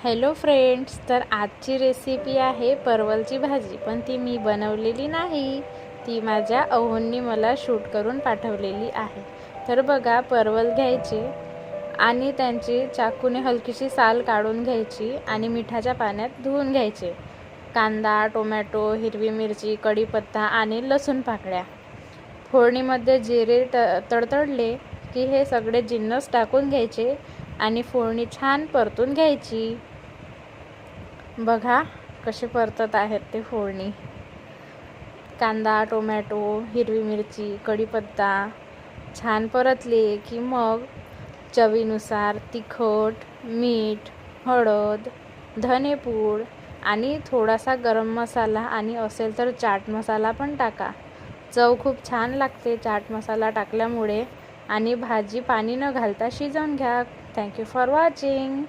Hello friends, तर आजची recipe आहे परवलची भाजी. पण ती मी बनवलेली नाही, ती माझ्या अहोंनी मला शूट करून पाठवलेली आहे. तर बघा, परवल घ्यायचे आणि त्यांची चाकूने हलकीशी साल काढून घ्यायची आणि मिठाच्या पाण्यात धुवून घ्यायचे. कांदा, टोमॅटो, हिरवी मिरची, कढीपत्ता आणि लसूण पाकळ्या. फोडणीमध्ये जिरे तडतडले की हे सगळे जिन्नस टाकून घ्यायचे आणि फोडणी छान परतून घ्यायची. बघा कसे परतत आहेत ते फोडणी. कांदा, टोमॅटो, हिरवी मिरची, कढीपत्ता छान परतले की मग चवीनुसार तिखट, मीठ, हळद, धनेपूड आणि थोडासा गरम मसाला आणि असेल तर चाट मसाला पण टाका. चव खूप छान लागते चाट मसाला टाकल्यामुळे. आणि भाजी पाणी न घालता शिजवून घ्या. Thank you for watching.